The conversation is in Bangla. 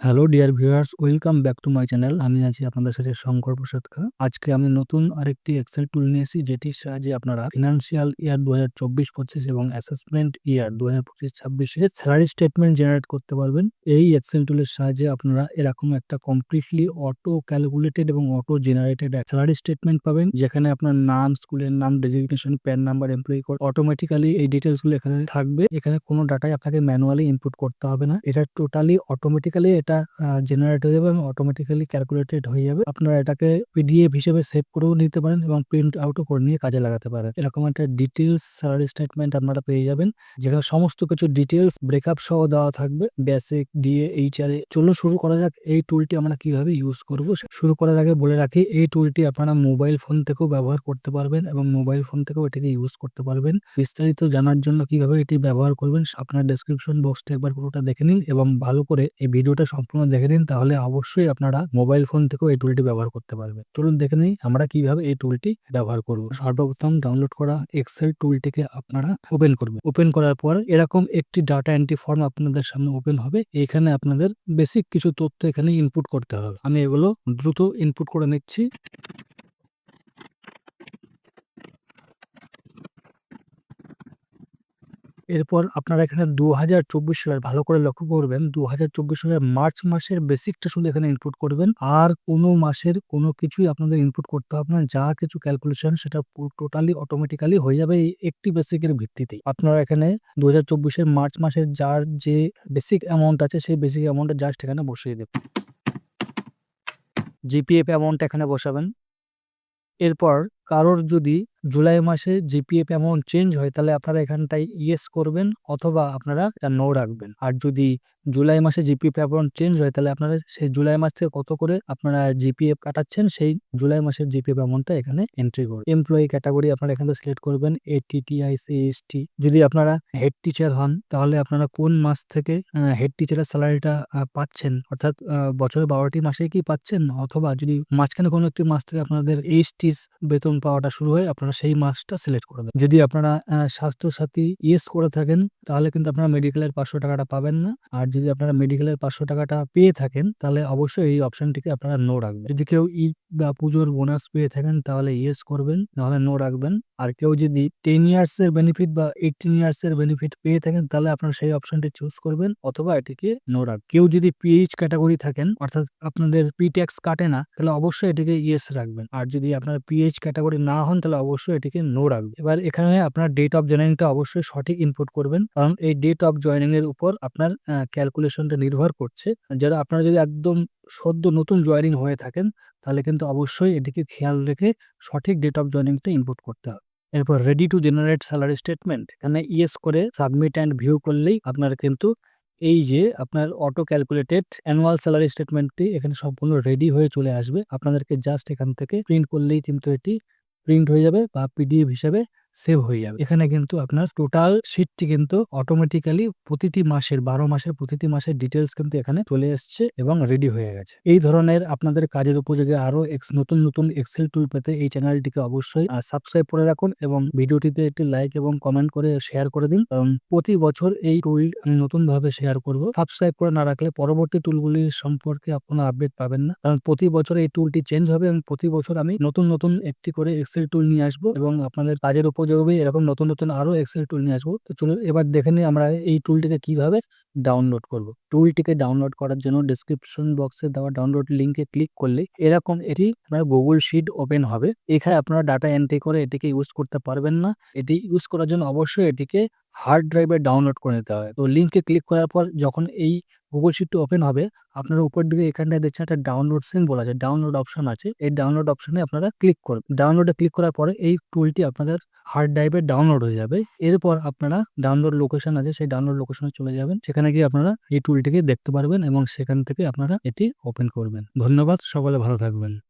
Hello dear viewers, welcome back to my channel. আমি আছি আপনাদের সাথে শঙ্কর প্রসাদ খা। আজকে আমি নতুন আরেকটি এক্সেল টুল নিয়ে এসেছি, যেটির সাহায্যে আপনারা ফিনান্সিয়াল ইয়ার 2024-25 এবং অ্যাসেসমেন্ট ইয়ার 2025-26 এর স্যালারি স্টেটমেন্ট জেনারেট করতে পারবেন। এই এক্সেল টুলের সাহায্যে আপনারা এরকম একটা কমপ্লিটলি অটো ক্যালকুলেটেড এবং অটো জেনারেটেড স্যালারি স্টেটমেন্ট পাবেন, যেখানে আপনার নাম, স্কুলের নাম, designation, pan number, employee code automatically এই ডিটেলস গুলো এখানে থাকবে। এখানে কোনো ডাটাই আপনাকে ম্যানুয়ালি ইনপুট করতে হবে না। এটা টোটালি অটোমেটিক্যালি এটা জেনারেট হয়ে যাবে এবং অটোমেটিক্যালি ক্যালকুলেটেড হয়ে যাবে। আপনারা এটাকে পিডিএফ হিসেবে সেভ করেও নিতে পারেন এবং প্রিন্ট আউটও করে নিয়ে কাজে লাগাতে পারেন। এরকম একটা ডিটেলস স্যালারি স্টেটমেন্ট আপনারা পেয়ে যাবেন, যেখানে সমস্ত কিছু ডিটেলস ব্রেকআপ সহ দেওয়া থাকবে, বেসিক, ডিএ, এইচআরএ। চলুন শুরু করা যাক এই টুলটি আমরা কিভাবে ইউজ করব। শুরু করার আগে বলে রাখি, এই টুলটি আপনারা মোবাইল ফোন থেকেও ব্যবহার করতে পারবেন এবং মোবাইল ফোন থেকেও এটাকে ইউজ করতে পারবেন। বিস্তারিত জানার জন্য কিভাবে এটি ব্যবহার করবেন আপনার ডেসক্রিপশন বক্সটা একবার পুরোটা দেখে নিন এবং ভালো করে এই ভিডিওটা সম্পূর্ণ দেখে নিন, তাহলে অবশ্যই আপনারা মোবাইল ফোন থেকেও এই টুলটি ব্যবহার করতে পারবেন। চলুন দেখে নিই আমরা কিভাবে এই টুলটি ব্যবহার করব। সর্বপ্রথম ডাউনলোড করা এক্সেল টুলটিকে আপনারা ওপেন করবেন। ওপেন করার পর এরকম একটি ডাটা এন্ট্রি ফর্ম আপনাদের সামনে ওপেন হবে। এখানে আপনাদের বেসিক কিছু তথ্য এখানে ইনপুট করতে হবে। আমি এগুলো দ্রুত ইনপুট করে নিচ্ছি। এরপর আপনারা এখানে 2024 সালের ভালো করে লক্ষ্য করবেন, 2024 সালের মার্চ মাসের বেসিকটা শুধু এখানে ইনপুট করবেন। আর কোনো মাসের কোনো কিছুই আপনাদের ইনপুট করতে হবে না। যা কিছু ক্যালকুলেশন সেটা টোটালি অটোমেটিক্যালি হয়ে যাবে এই একটি বেসিকের ভিত্তিতেই। আপনারা এখানে 2024 এর মার্চ মাসের যার যে বেসিক অ্যামাউন্ট আছে সেই বেসিক অ্যামাউন্টটা জাস্ট এখানে বসিয়ে দেবেন। জিপিএফ অ্যামাউন্ট এখানে বসাবেন। এরপর কারোর যদি জুলাই মাসে জিপিএফ অ্যামাউন্ট চেঞ্জ হয়, তাহলে আপনারা এখানটায় ইয়েস করবেন অথবা আপনারা নো রাখবেন। আর যদি জুলাই মাসে জিপিএফ অ্যামাউন্ট চেঞ্জ হয়, তাহলে আপনারা সেই জুলাই মাস থেকে কত করে আপনারা জিপিএফ কাটাচ্ছেন সেই জুলাই মাসের জিপিএফ অ্যামাউন্টটা এখানে এন্ট্রি করবেন। এমপ্লয়ি ক্যাটাগরি আপনারা এখানে সিলেক্ট করবেন ATTIC ST। যদি আপনারা হেড টিচার হন, তাহলে আপনারা কোন মাস থেকে হেড টিচারের স্যালারিটা পাচ্ছেন, অর্থাৎ বছরের 12টি মাসে কি পাচ্ছেন, অথবা যদি মাঝখানে কোনো একটি মাস থেকে আপনাদের ST's বেতন পাওয়াটা শুরু হয়, আপনারা সেই মাসটা সিলেক্ট করে দেন। যদি আপনারা স্বাস্থ্য সাথী ইয়েস করে থাকেন, তাহলে কিন্তু আপনারা মেডিকেলের 500 টাকাটা পাবেন না। আর যদি আপনারা মেডিকেলের 500 টাকাটা পেয়ে থাকেন, তাহলে অবশ্যই এই অপশনটিকে আপনারা নো রাখবেন। যদি কেউ ঈদ বা পুজোর বোনাস পেয়ে থাকেন, তাহলে ইয়েস করবেন, নাহলে নো রাখবেন। আর কেউ যদি 10 ইয়ার্স এর বেনিফিট বা 18 ইয়ার্স এর বেনিফিট পেয়ে থাকেন, তাহলে আপনারা সেই অপশনটি চুজ করবেন অথবা এটিকে নো রাখবেন। কেউ যদি পিএইচ ক্যাটাগরি থাকেন, অর্থাৎ আপনাদের পি ট্যাক্স কাটে না, তাহলে অবশ্যই এটিকে ইয়েস রাখবেন। আর যদি আপনার পিএইচ ক্যাটাগরি না হন, তাহলে অবশ্যই এটিকে নো রাখবেন। এবার এখানে আপনার ডেট অফ জয়েনিংটা অবশ্যই সঠিক ইনপুট করবেন, কারণ এই ডেট অফ জয়েনিং এর উপর আপনার ক্যালকুলেশনটা নির্ভর করছে। যারা আপনারা যদি একদম সদ্য নতুন জয়েনিং হয়ে থাকেন, তাহলে কিন্তু অবশ্যই এটিকে খেয়াল রেখে সঠিক ডেট অফ জয়েনিংটা ইনপুট করতে হবে। এরপর ready to generate salary statement, এখানে ইয়েস করে সাবমিট অ্যান্ড ভিউ করলেই আপনার কিন্তু এই যে আপনার অটো ক্যালকুলেটেড অ্যানুয়াল স্যালারি স্টেটমেন্টটি এখানে সম্পূর্ণ রেডি হয়ে চলে আসবে। আপনাদেরকে জাস্ট এখান থেকে প্রিন্ট করলেই কিন্তু এটি প্রিন্ট হয়ে যাবে বা পিডিএফ হিসাবে সেভ হয়ে যাবে। এখানে কিন্তু আপনার টোটাল শিটটি কিন্তু অটোমেটিক্যালি প্রতিটি মাসের 12 মাসের প্রতিটি মাসের ডিটেলস কিন্তু এখানে চলে এসছে এবং রেডি হয়ে গেছে। এই ধরনের আপনাদের কাজের উপযোগী আরো নতুন নতুন এক্সেল টুল পেতে এই চ্যানেলটিকে অবশ্যই সাবস্ক্রাইব করে রাখুন এবং ভিডিওটিতে একটি লাইক এবং কমেন্ট করে শেয়ার করে দিন, কারণ প্রতি বছর এই টুল আমি নতুন ভাবে শেয়ার করব। সাবস্ক্রাইব করে না রাখলে পরবর্তী টুলগুলির সম্পর্কে আপনারা আপডেট পাবেন না, কারণ প্রতি বছর এই টুলটি চেঞ্জ হবে এবং প্রতি বছর আমি নতুন নতুন একটি করে এক্সেল টুল নিয়ে আসবো এবং আপনাদের কাজের উপযোগী এরকম নতুন নতুন আরো এক্সেল টুল নিয়ে আসবো। তো চলুন এবার দেখে নিই আমরা এই টুলটিকে কিভাবে ডাউনলোড করব। টুলটিকে ডাউনলোড করার জন্য ডেসক্রিপশন বক্সে দেওয়া ডাউনলোড লিঙ্কে ক্লিক করলে এরকম এটি আপনার গুগল শিট ওপেন হবে। এখানে আপনারা ডাটা এন্ট্রি করে এটিকে ইউজ করতে পারবেন না। এটি ইউজ করার জন্য অবশ্যই এটিকে হার্ড ড্রাইভে ডাউনলোড করে নিতে হবে। তো লিঙ্কে ক্লিক করার পর যখন এই গুগল শিটটি ওপেন হবে, আপনারা উপর দিকে এখানটায় দেখছেন একটা ডাউনলোড সিন বলা আছে, ডাউনলোড অপশন আছে। এই ডাউনলোড অপশনে আপনারা ক্লিক করবেন। ডাউনলোডে ক্লিক করার পরে এই টুলটি আপনাদের হার্ড ড্রাইভে ডাউনলোড হয়ে যাবে। এরপর আপনারা ডাউনলোড লোকেশন আছে, সেই ডাউনলোড লোকেশনে চলে যাবেন। সেখানে গিয়ে আপনারা এই টুলটিকে দেখতে পারবেন এবং সেখান থেকে আপনারা এটি ওপেন করবেন। ধন্যবাদ, সকলে ভালো থাকবেন।